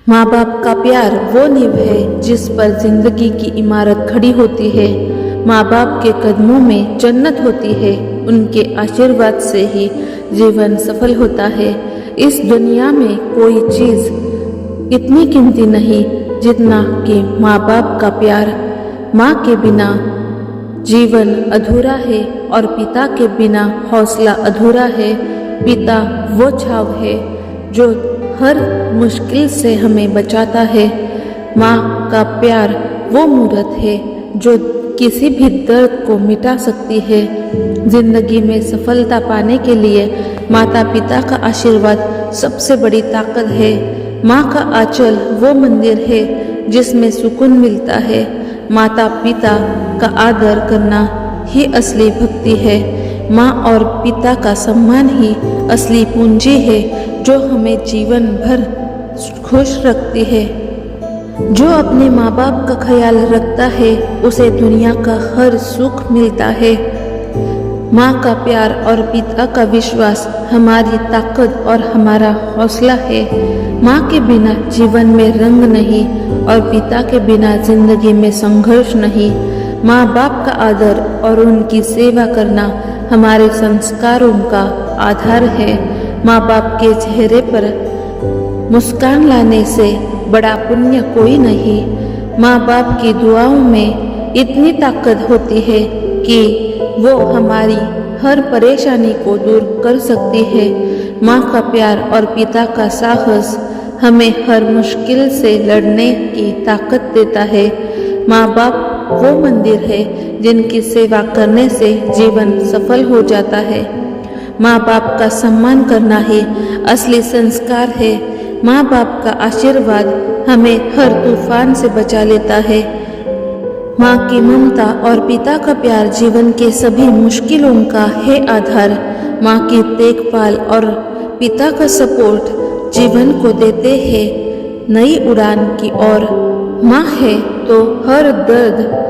माँ बाप का प्यार वो नींव है जिस पर जिंदगी की इमारत खड़ी होती है। माँ बाप के कदमों में जन्नत होती है, उनके आशीर्वाद से ही जीवन सफल होता है। इस दुनिया में कोई चीज़ इतनी कीमती नहीं जितना कि माँ बाप का प्यार। माँ के बिना जीवन अधूरा है और पिता के बिना हौसला अधूरा है। पिता वो छाव है जो हर मुश्किल से हमें बचाता है। माँ का प्यार वो मूरत है जो किसी भी दर्द को मिटा सकती है। जिंदगी में सफलता पाने के लिए माता पिता का आशीर्वाद सबसे बड़ी ताकत है। माँ का आंचल वो मंदिर है जिसमें सुकून मिलता है। माता पिता का आदर करना ही असली भक्ति है। माँ और पिता का सम्मान ही असली पूंजी है जो हमें जीवन भर खुश रखती है। जो अपने माँ बाप का ख्याल रखता है उसे दुनिया का हर सुख मिलता है। माँ का प्यार और पिता का विश्वास हमारी ताकत और हमारा हौसला है। माँ के बिना जीवन में रंग नहीं और पिता के बिना जिंदगी में संघर्ष नहीं। माँ बाप का आदर और उनकी सेवा करना हमारे संस्कारों का आधार है। माँ बाप के चेहरे पर मुस्कान लाने से बड़ा पुण्य कोई नहीं। माँ बाप की दुआओं में इतनी ताकत होती है कि वो हमारी हर परेशानी को दूर कर सकती है। माँ का प्यार और पिता का साहस हमें हर मुश्किल से लड़ने की ताकत देता है। माँ बाप वो मंदिर है जिनकी सेवा करने से जीवन सफल हो जाता है। माँ बाप का सम्मान करना ही असली संस्कार है। माँ बाप का आशीर्वाद हमें हर तूफान से बचा लेता है। माँ की ममता और पिता का प्यार जीवन के सभी मुश्किलों का है आधार। माँ की देखभाल और पिता का सपोर्ट जीवन को देते हैं नई उड़ान की ओर। माँ है तो हर दर्द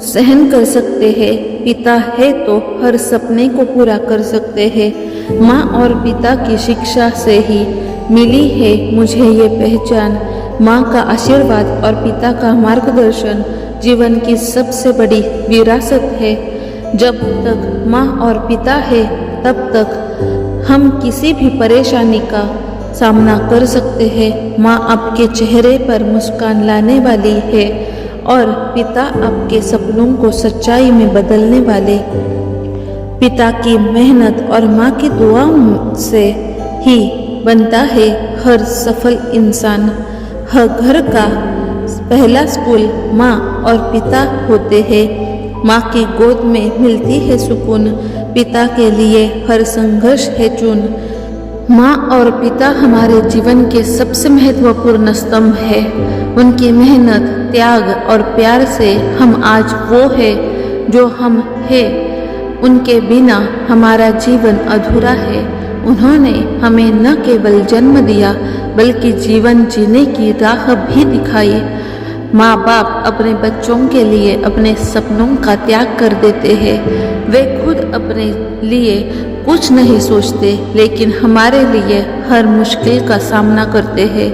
सहन कर सकते हैं, पिता है तो हर सपने को पूरा कर सकते हैं। माँ और पिता की शिक्षा से ही मिली है मुझे ये पहचान। माँ का आशीर्वाद और पिता का मार्गदर्शन जीवन की सबसे बड़ी विरासत है। जब तक माँ और पिता है तब तक हम किसी भी परेशानी का सामना कर सकते हैं। माँ आपके चेहरे पर मुस्कान लाने वाली है और पिता आपके सपनों को सच्चाई में बदलने वाले। पिता की मेहनत और माँ की दुआओं से ही बनता है हर सफल इंसान। हर घर का पहला स्कूल माँ और पिता होते हैं। माँ की गोद में मिलती है सुकून, पिता के लिए हर संघर्ष है चून। माँ और पिता हमारे जीवन के सबसे महत्वपूर्ण स्तंभ है। उनकी मेहनत, त्याग और प्यार से हम आज वो है जो हम हैं। उनके बिना हमारा जीवन अधूरा है। उन्होंने हमें न केवल जन्म दिया बल्कि जीवन जीने की राह भी दिखाई। माँ बाप अपने बच्चों के लिए अपने सपनों का त्याग कर देते हैं। वे खुद अपने लिए कुछ नहीं सोचते लेकिन हमारे लिए हर मुश्किल का सामना करते हैं।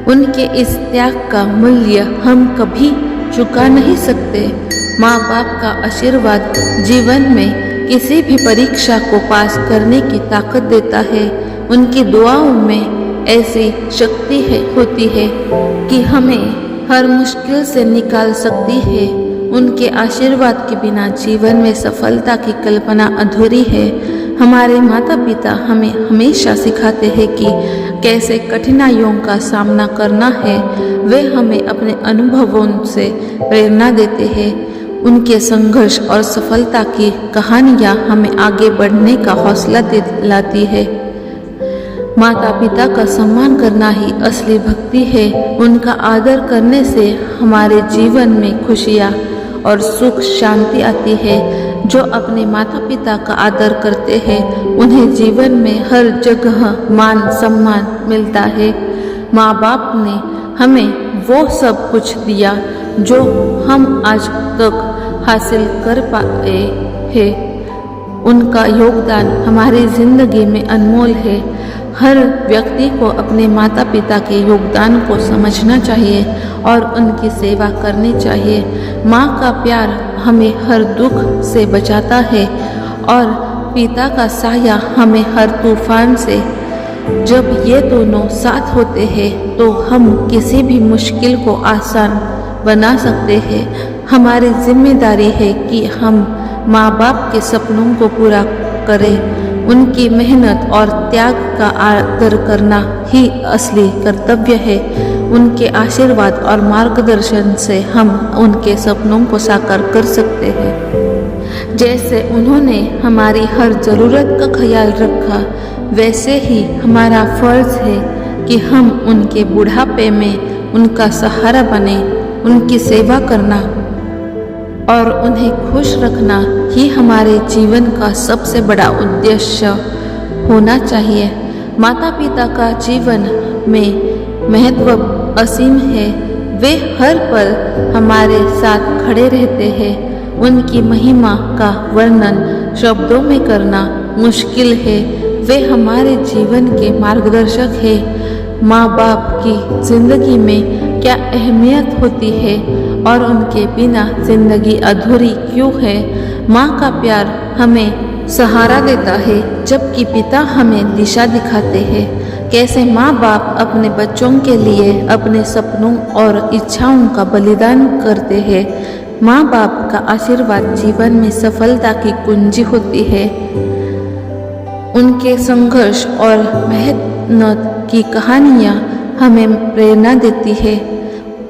उनके इस त्याग का मूल्य हम कभी चुका नहीं सकते। माँ बाप का आशीर्वाद जीवन में किसी भी परीक्षा को पास करने की ताकत देता है। उनकी दुआओं में ऐसी शक्ति होती है कि हमें हर मुश्किल से निकाल सकती है। उनके आशीर्वाद के बिना जीवन में सफलता की कल्पना अधूरी है। हमारे माता पिता हमें हमेशा सिखाते हैं कि कैसे कठिनाइयों का सामना करना है। वे हमें अपने अनुभवों से प्रेरणा देते हैं। उनके संघर्ष और सफलता की कहानियाँ हमें आगे बढ़ने का हौसला दिलाती है। माता पिता का सम्मान करना ही असली भक्ति है। उनका आदर करने से हमारे जीवन में खुशियाँ और सुख शांति आती है। जो अपने माता पिता का आदर करते हैं उन्हें जीवन में हर जगह मान सम्मान मिलता है। माँ बाप ने हमें वो सब कुछ दिया जो हम आज तक हासिल कर पाए हैं। उनका योगदान हमारी जिंदगी में अनमोल है। हर व्यक्ति को अपने माता पिता के योगदान को समझना चाहिए और उनकी सेवा करनी चाहिए। माँ का प्यार हमें हर दुख से बचाता है और पिता का साया हमें हर तूफान से। जब ये दोनों साथ होते हैं तो हम किसी भी मुश्किल को आसान बना सकते हैं। हमारी जिम्मेदारी है कि हम माँ बाप के सपनों को पूरा करें। उनकी मेहनत और त्याग का आदर करना ही असली कर्तव्य है। उनके आशीर्वाद और मार्गदर्शन से हम उनके सपनों को साकार कर सकते हैं। जैसे उन्होंने हमारी हर ज़रूरत का ख्याल रखा, वैसे ही हमारा फर्ज है कि हम उनके बुढ़ापे में उनका सहारा बने। उनकी सेवा करना और उन्हें खुश रखना ही हमारे जीवन का सबसे बड़ा उद्देश्य होना चाहिए। माता पिता का जीवन में महत्व असीम है। वे हर पल हमारे साथ खड़े रहते हैं। उनकी महिमा का वर्णन शब्दों में करना मुश्किल है। वे हमारे जीवन के मार्गदर्शक हैं। माँ बाप की जिंदगी में क्या अहमियत होती है और उनके बिना जिंदगी अधूरी क्यों है। माँ का प्यार हमें सहारा देता है जबकि पिता हमें दिशा दिखाते हैं। कैसे माँ बाप अपने बच्चों के लिए अपने सपनों और इच्छाओं का बलिदान करते हैं। माँ बाप का आशीर्वाद जीवन में सफलता की कुंजी होती है। उनके संघर्ष और मेहनत की कहानियाँ हमें प्रेरणा देती है।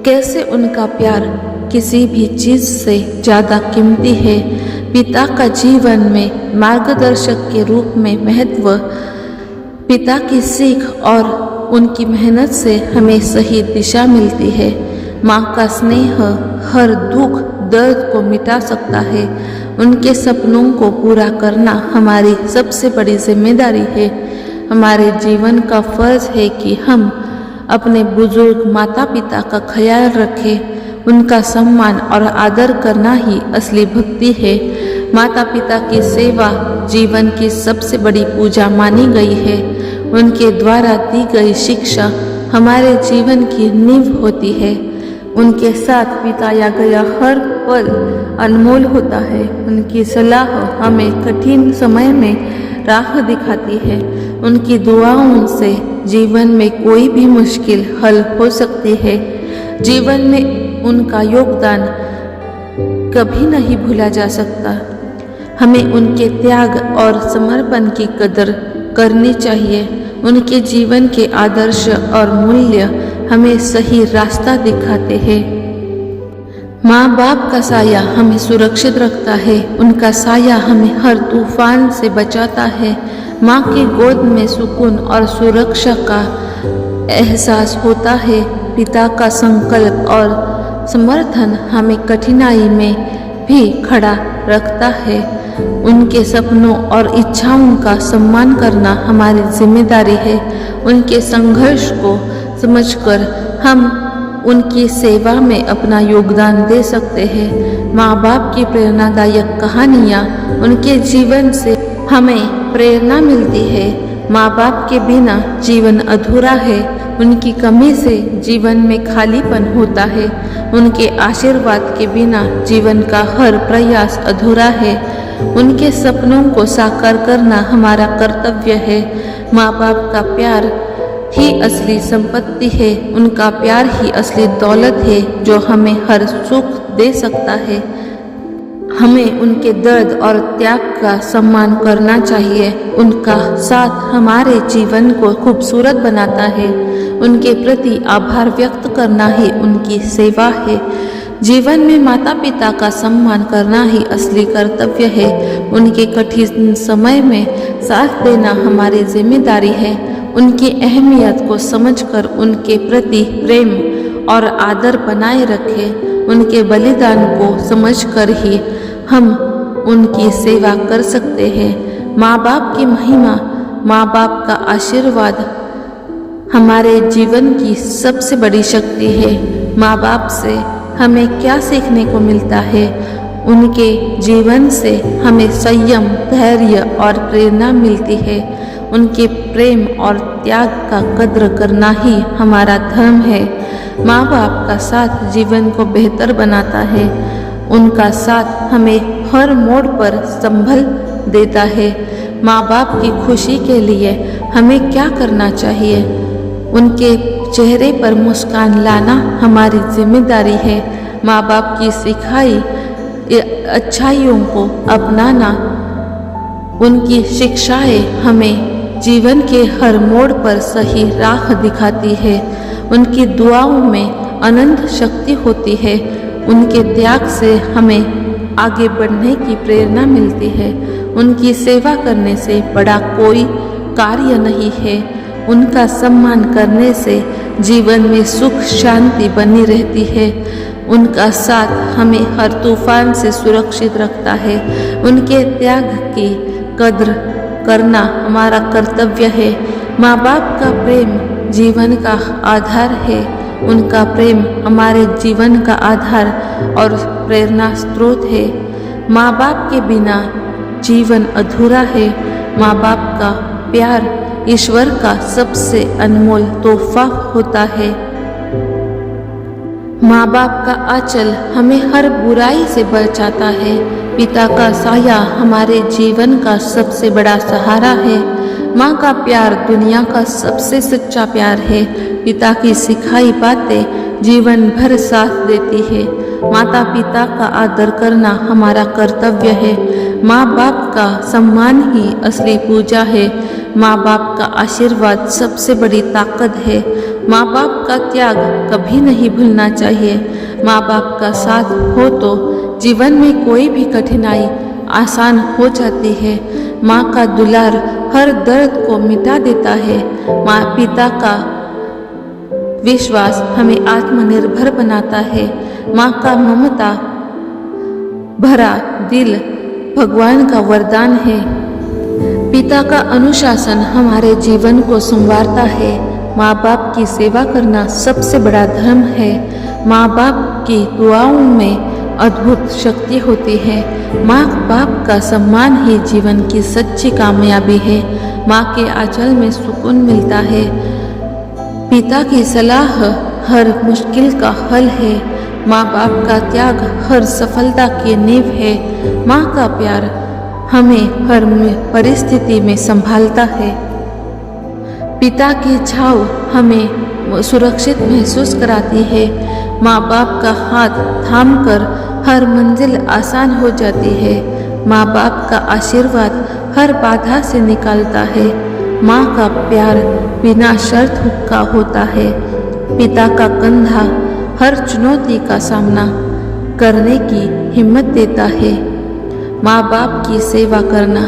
कैसे उनका प्यार किसी भी चीज़ से ज़्यादा कीमती है। पिता का जीवन में मार्गदर्शक के रूप में महत्व। पिता की सीख और उनकी मेहनत से हमें सही दिशा मिलती है। माँ का स्नेह हर दुख दर्द को मिटा सकता है। उनके सपनों को पूरा करना हमारी सबसे बड़ी जिम्मेदारी है। हमारे जीवन का फर्ज है कि हम अपने बुजुर्ग माता पिता का ख्याल रखें। उनका सम्मान और आदर करना ही असली भक्ति है। माता पिता की सेवा जीवन की सबसे बड़ी पूजा मानी गई है। उनके द्वारा दी गई शिक्षा हमारे जीवन की नींव होती है। उनके साथ बिताया गया हर पल अनमोल होता है। उनकी सलाह हमें कठिन समय में राह दिखाती है। उनकी दुआओं से जीवन में कोई भी मुश्किल हल हो सकती है। जीवन में उनका योगदान कभी नहीं भूला जा सकता। हमें उनके त्याग और समर्पण की कदर करनी चाहिए। उनके जीवन के आदर्श और मूल्य हमें सही रास्ता दिखाते हैं। माँ बाप का साया हमें सुरक्षित रखता है। उनका साया हमें हर तूफान से बचाता है। माँ की गोद में सुकून और सुरक्षा का एहसास होता है। पिता का संकल्प और समर्थन हमें कठिनाई में भी खड़ा रखता है। उनके सपनों और इच्छाओं का सम्मान करना हमारी जिम्मेदारी है। उनके संघर्ष को समझकर हम उनकी सेवा में अपना योगदान दे सकते हैं। माँ बाप की प्रेरणादायक कहानियाँ उनके जीवन से हमें प्रेरणा मिलती है। माँ बाप के बिना जीवन अधूरा है। उनकी कमी से जीवन में खालीपन होता है। उनके आशीर्वाद के बिना जीवन का हर प्रयास अधूरा है। उनके सपनों को साकार करना हमारा कर्तव्य है। माँ बाप का प्यार ही असली संपत्ति है। उनका प्यार ही असली दौलत है जो हमें हर सुख दे सकता है। हमें उनके दर्द और त्याग का सम्मान करना चाहिए। उनका साथ हमारे जीवन को खूबसूरत बनाता है। उनके प्रति आभार व्यक्त करना ही उनकी सेवा है। जीवन में माता पिता का सम्मान करना ही असली कर्तव्य है। उनके कठिन समय में साथ देना हमारी जिम्मेदारी है। उनकी अहमियत को समझकर उनके प्रति प्रेम और आदर बनाए रखें। उनके बलिदान को समझकर ही हम उनकी सेवा कर सकते हैं। माँ बाप की महिमा, माँ बाप का आशीर्वाद हमारे जीवन की सबसे बड़ी शक्ति है। माँ बाप से हमें क्या सीखने को मिलता है? उनके जीवन से हमें संयम, धैर्य और प्रेरणा मिलती है। उनके प्रेम और त्याग का कद्र करना ही हमारा धर्म है। माँ बाप का साथ जीवन को बेहतर बनाता है। उनका साथ हमें हर मोड़ पर संभल देता है। माँ बाप की खुशी के लिए हमें क्या करना चाहिए? उनके चेहरे पर मुस्कान लाना हमारी जिम्मेदारी है। माँ बाप की सिखाई अच्छाइयों को अपनाना, उनकी शिक्षाएं हमें जीवन के हर मोड़ पर सही राह दिखाती है। उनकी दुआओं में अनंत शक्ति होती है। उनके त्याग से हमें आगे बढ़ने की प्रेरणा मिलती है। उनकी सेवा करने से बड़ा कोई कार्य नहीं है। उनका सम्मान करने से जीवन में सुख शांति बनी रहती है। उनका साथ हमें हर तूफान से सुरक्षित रखता है। उनके त्याग की कद्र करना हमारा कर्तव्य है। माँ बाप का प्रेम जीवन का आधार है। उनका प्रेम हमारे जीवन का आधार और प्रेरणा स्रोत है। माँ बाप के बिना जीवन अधूरा है। माँ बाप का प्यार ईश्वर का सबसे अनमोल तोहफा होता है। माँ बाप का आंचल हमें हर बुराई से बचाता है। पिता का साया हमारे जीवन का सबसे बड़ा सहारा है। माँ का प्यार दुनिया का सबसे सच्चा प्यार है। पिता की सिखाई बातें जीवन भर साथ देती है। माता पिता का आदर करना हमारा कर्तव्य है। माँ बाप का सम्मान ही असली पूजा है। माँ बाप का आशीर्वाद सबसे बड़ी ताकत है। माँ बाप का त्याग कभी नहीं भूलना चाहिए। माँ बाप का साथ हो तो जीवन में कोई भी कठिनाई आसान हो जाती है। माँ का दुलार हर दर्द को मिटा देता है। माँ पिता का विश्वास हमें आत्मनिर्भर बनाता है। माँ का ममता भरा दिल भगवान का वरदान है। पिता का अनुशासन हमारे जीवन को संवारता है। माँ बाप की सेवा करना सबसे बड़ा धर्म है। माँ बाप की दुआओं में अद्भुत शक्ति होती है। माँ बाप का सम्मान ही जीवन की सच्ची कामयाबी है। माँ के आंचल में सुकून मिलता है। पिता की सलाह हर मुश्किल का हल है। माँ बाप का त्याग हर सफलता की नींव है। माँ का प्यार हमें हर परिस्थिति में संभालता है। पिता की छाव हमें सुरक्षित महसूस कराती है। माँ बाप का हाथ थामकर हर मंजिल आसान हो जाती है। माँ बाप का आशीर्वाद हर बाधा से निकालता है। माँ का प्यार बिना शर्त का होता है। पिता का कंधा हर चुनौती का सामना करने की हिम्मत देता है। माँ बाप की सेवा करना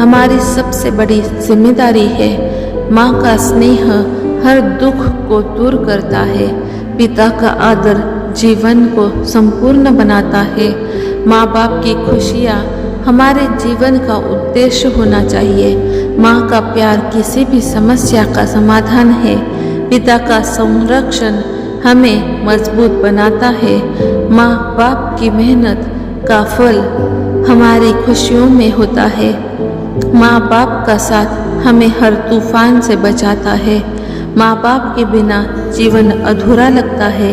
हमारी सबसे बड़ी जिम्मेदारी है। माँ का स्नेह हर दुख को दूर करता है। पिता का आदर जीवन को संपूर्ण बनाता है। माँ बाप की खुशियाँ हमारे जीवन का उद्देश्य होना चाहिए। माँ का प्यार किसी भी समस्या का समाधान है। पिता का संरक्षण हमें मजबूत बनाता है। माँ बाप की मेहनत का फल हमारी खुशियों में होता है। माँ बाप का साथ हमें हर तूफान से बचाता है। माँ बाप के बिना जीवन अधूरा लगता है।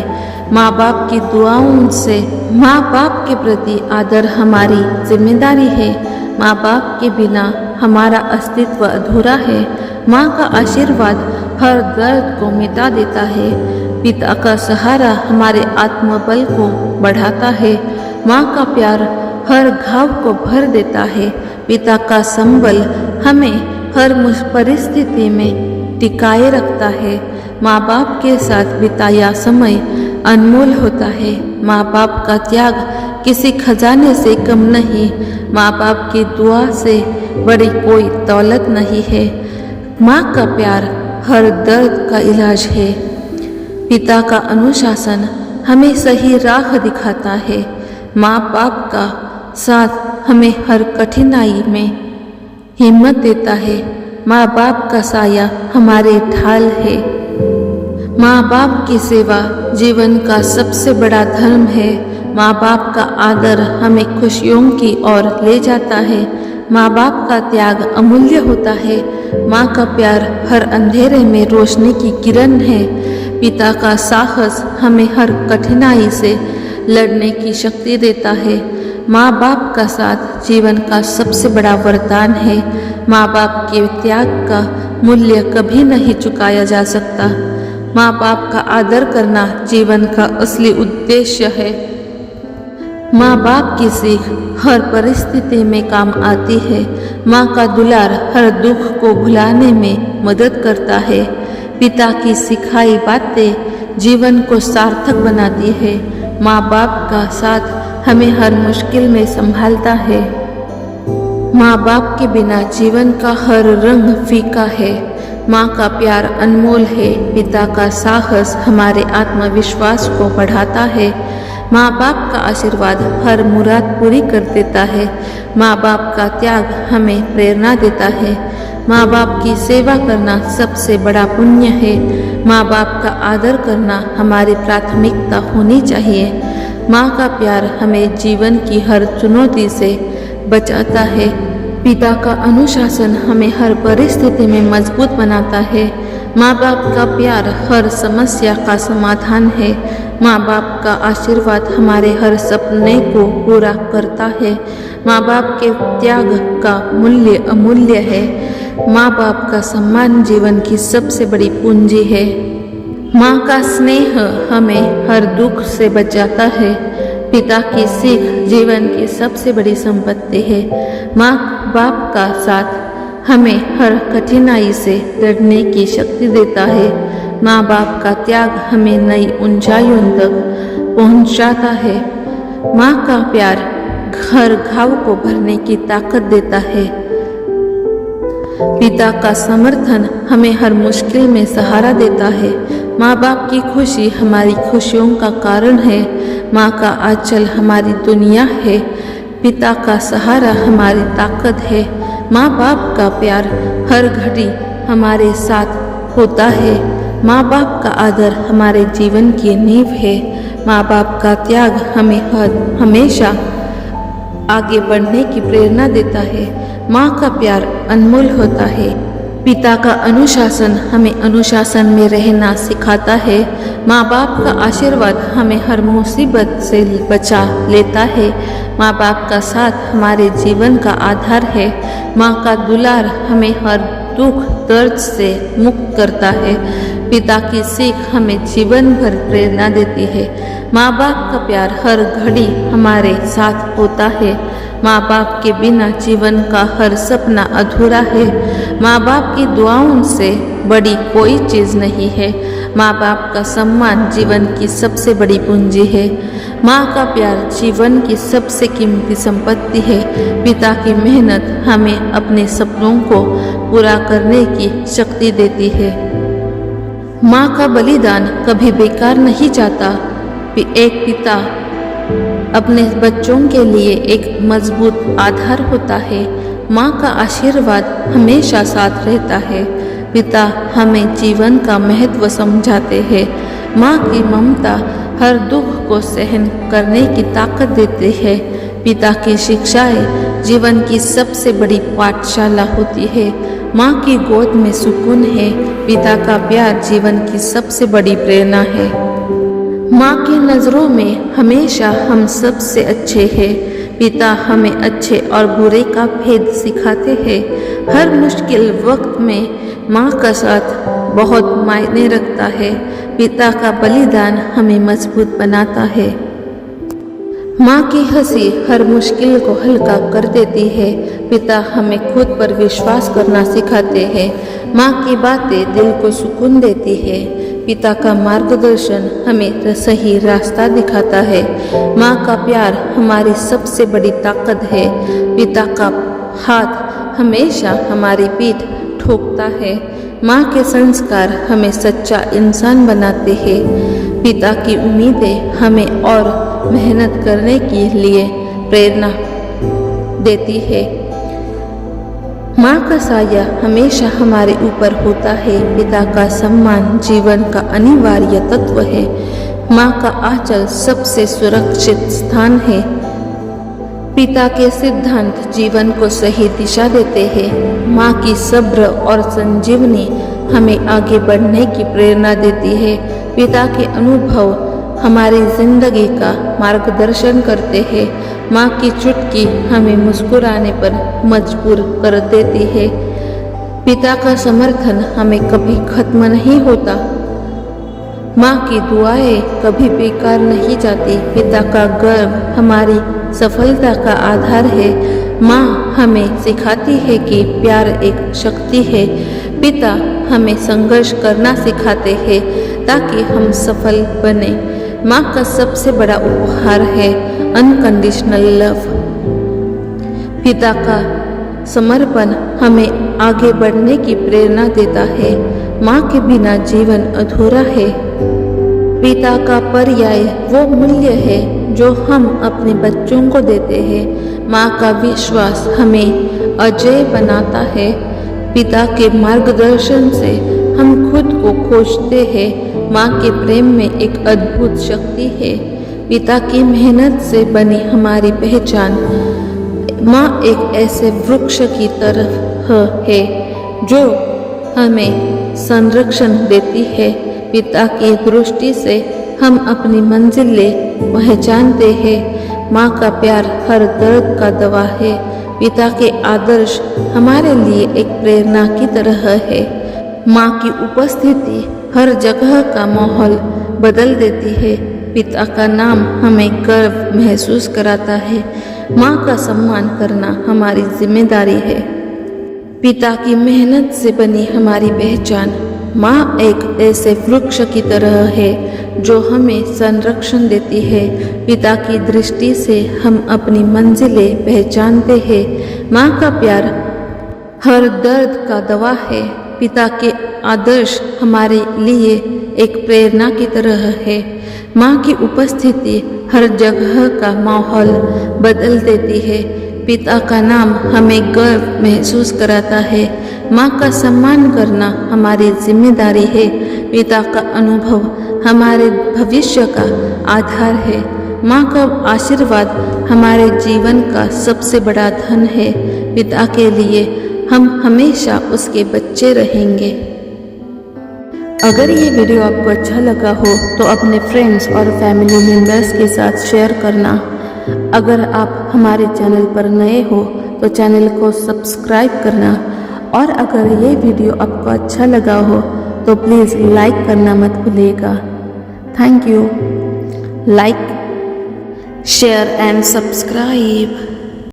माँ बाप की दुआओं से माँ बाप के प्रति आदर हमारी जिम्मेदारी है। माँ बाप के बिना हमारा अस्तित्व अधूरा है। माँ का आशीर्वाद हर दर्द को मिटा देता है। पिता का सहारा हमारे आत्मबल को बढ़ाता है। माँ का प्यार हर घाव को भर देता है। पिता का संबल हमें हर परिस्थिति में टिकाए रखता है। माँ बाप के साथ बिताया समय अनमोल होता है। माँ बाप का त्याग किसी खजाने से कम नहीं। माँ बाप की दुआ से बड़ी कोई दौलत नहीं है। माँ का प्यार हर दर्द का इलाज है। पिता का अनुशासन हमें सही राह दिखाता है। माँ बाप का साथ हमें हर कठिनाई में हिम्मत देता है। माँ बाप का साया हमारे ढाल है। माँ बाप की सेवा जीवन का सबसे बड़ा धर्म है। माँ बाप का आदर हमें खुशियों की ओर ले जाता है। माँ बाप का त्याग अमूल्य होता है। माँ का प्यार हर अंधेरे में रोशनी की किरण है। पिता का साहस हमें हर कठिनाई से लड़ने की शक्ति देता है। माँ बाप का साथ जीवन का सबसे बड़ा वरदान है। माँ बाप के त्याग का मूल्य कभी नहीं चुकाया जा सकता। माँ बाप का आदर करना जीवन का असली उद्देश्य है। माँ बाप की सीख हर परिस्थिति में काम आती है। माँ का दुलार हर दुख को भुलाने में मदद करता है। पिता की सिखाई बातें जीवन को सार्थक बनाती है। माँ बाप का साथ हमें हर मुश्किल में संभालता है। माँ बाप के बिना जीवन का हर रंग फीका है। माँ का प्यार अनमोल है। पिता का साहस हमारे आत्मविश्वास को बढ़ाता है। माँ बाप का आशीर्वाद हर मुराद पूरी कर देता है। माँ बाप का त्याग हमें प्रेरणा देता है। माँ बाप की सेवा करना सबसे बड़ा पुण्य है। माँ बाप का आदर करना हमारी प्राथमिकता होनी चाहिए। माँ का प्यार हमें जीवन की हर चुनौती से बचाता है। पिता का अनुशासन हमें हर परिस्थिति में मजबूत बनाता है। माँ बाप का प्यार हर समस्या का समाधान है। माँ बाप का आशीर्वाद हमारे हर सपने को पूरा करता है। माँ बाप के त्याग का मूल्य अमूल्य है। माँ बाप का सम्मान जीवन की सबसे बड़ी पूंजी है। माँ का स्नेह हमें हर दुख से बचाता है। पिता की सीख जीवन की सबसे बड़ी संपत्ति है। माँ बाप का साथ हमें हर कठिनाई से लड़ने की शक्ति देता है। माँ बाप का त्याग हमें नई ऊंचाइयों तक पहुंचाता है। माँ का प्यार हर घाव को भरने की ताकत देता है। पिता का समर्थन हमें हर मुश्किल में सहारा देता है। माँ बाप की खुशी हमारी खुशियों का कारण है। माँ का आंचल हमारी दुनिया है। पिता का सहारा हमारी ताकत है। माँ बाप का प्यार हर घड़ी हमारे साथ होता है। माँ बाप का आदर हमारे जीवन की नींव है। माँ बाप का त्याग हमें हमेशा आगे बढ़ने की प्रेरणा देता है। माँ का प्यार अनमोल होता है। पिता का अनुशासन हमें अनुशासन में रहना सिखाता है। माँ बाप का आशीर्वाद हमें हर मुसीबत से बचा लेता है। माँ बाप का साथ हमारे जीवन का आधार है। माँ का दुलार हमें हर दुख दर्द से मुक्त करता है। पिता की सीख हमें जीवन भर प्रेरणा देती है। माँ बाप का प्यार हर घड़ी हमारे साथ होता है। माँ बाप के बिना जीवन का हर सपना अधूरा है। माँ बाप की दुआओं से बड़ी कोई चीज़ नहीं है। माँ बाप का सम्मान जीवन की सबसे बड़ी पूंजी है। माँ का प्यार जीवन की सबसे कीमती संपत्ति है। पिता की मेहनत हमें अपने सपनों को पूरा करने की शक्ति देती है। माँ का बलिदान कभी बेकार नहीं जाता। एक पिता अपने बच्चों के लिए एक मजबूत आधार होता है। माँ का आशीर्वाद हमेशा साथ रहता है। पिता हमें जीवन का महत्व समझाते हैं। माँ की ममता हर दुख को सहन करने की ताकत देती है। पिता की शिक्षाएं जीवन की सबसे बड़ी पाठशाला होती है। माँ की गोद में सुकून है। पिता का प्यार जीवन की सबसे बड़ी प्रेरणा है। माँ की नज़रों में हमेशा हम सबसे अच्छे हैं। पिता हमें अच्छे और बुरे का भेद सिखाते हैं। हर मुश्किल वक्त में माँ का साथ बहुत मायने रखता है। पिता का बलिदान हमें मजबूत बनाता है। माँ की हंसी हर मुश्किल को हल्का कर देती है। पिता हमें खुद पर विश्वास करना सिखाते हैं। माँ की बातें दिल को सुकून देती है। पिता का मार्गदर्शन हमें सही रास्ता दिखाता है। माँ का प्यार हमारी सबसे बड़ी ताकत है। पिता का हाथ हमेशा हमारी पीठ ठोकता है। माँ के संस्कार हमें सच्चा इंसान बनाते हैं। पिता की उम्मीदें हमें और मेहनत करने के लिए प्रेरणा देती है। माँ का साया हमेशा हमारे ऊपर होता है। पिता का सम्मान जीवन का अनिवार्य तत्व है। माँ का आंचल सबसे सुरक्षित स्थान है। पिता के सिद्धांत जीवन को सही दिशा देते हैं। माँ की सब्र और संजीवनी हमें आगे बढ़ने की प्रेरणा देती है। पिता के अनुभव हमारी जिंदगी का मार्गदर्शन करते हैं। माँ की चुटकी हमें मुस्कुराने पर मजबूर कर देती है। पिता का समर्थन हमें कभी खत्म नहीं होता। माँ की दुआएं कभी बेकार नहीं जाती। पिता का गर्व हमारी सफलता का आधार है। माँ हमें सिखाती है कि प्यार एक शक्ति है। पिता हमें संघर्ष करना सिखाते हैं ताकि हम सफल बने। माँ का सबसे बड़ा उपहार है अनकंडीशनल लव। पिता का समर्पण हमें आगे बढ़ने की प्रेरणा देता है। माँ के बिना जीवन अधूरा है। पिता का पर्याय वो मूल्य है जो हम अपने बच्चों को देते हैं। माँ का विश्वास हमें अजेय बनाता है। पिता के मार्गदर्शन से हम खुद को खोजते हैं। माँ के प्रेम में एक अद्भुत शक्ति है। पिता की मेहनत से बनी हमारी पहचान। माँ एक ऐसे वृक्ष की तरह है जो हमें संरक्षण देती है। पिता की दृष्टि से हम अपनी मंजिलें पहचानते हैं। माँ का प्यार हर दर्द का दवा है। पिता के आदर्श हमारे लिए एक प्रेरणा की तरह है। माँ की उपस्थिति हर जगह का माहौल बदल देती है। पिता का नाम हमें गर्व महसूस कराता है। माँ का सम्मान करना हमारी जिम्मेदारी है। पिता की मेहनत से बनी हमारी पहचान। माँ एक ऐसे वृक्ष की तरह है जो हमें संरक्षण देती है। पिता की दृष्टि से हम अपनी मंजिलें पहचानते हैं। माँ का प्यार हर दर्द का दवा है। पिता के आदर्श हमारे लिए एक प्रेरणा की तरह है। माँ की उपस्थिति हर जगह का माहौल बदल देती है। पिता का नाम हमें गर्व महसूस कराता है। माँ का सम्मान करना हमारी जिम्मेदारी है। पिता का अनुभव हमारे भविष्य का आधार है। माँ का आशीर्वाद हमारे जीवन का सबसे बड़ा धन है। पिता के लिए हम हमेशा उसके बच्चे रहेंगे। अगर ये वीडियो आपको अच्छा लगा हो तो अपने फ्रेंड्स और फैमिली मेम्बर्स के साथ शेयर करना। अगर आप हमारे चैनल पर नए हो तो चैनल को सब्सक्राइब करना। और अगर ये वीडियो आपको अच्छा लगा हो तो प्लीज़ लाइक करना मत भूलिएगा। Thank you. Like, share and subscribe.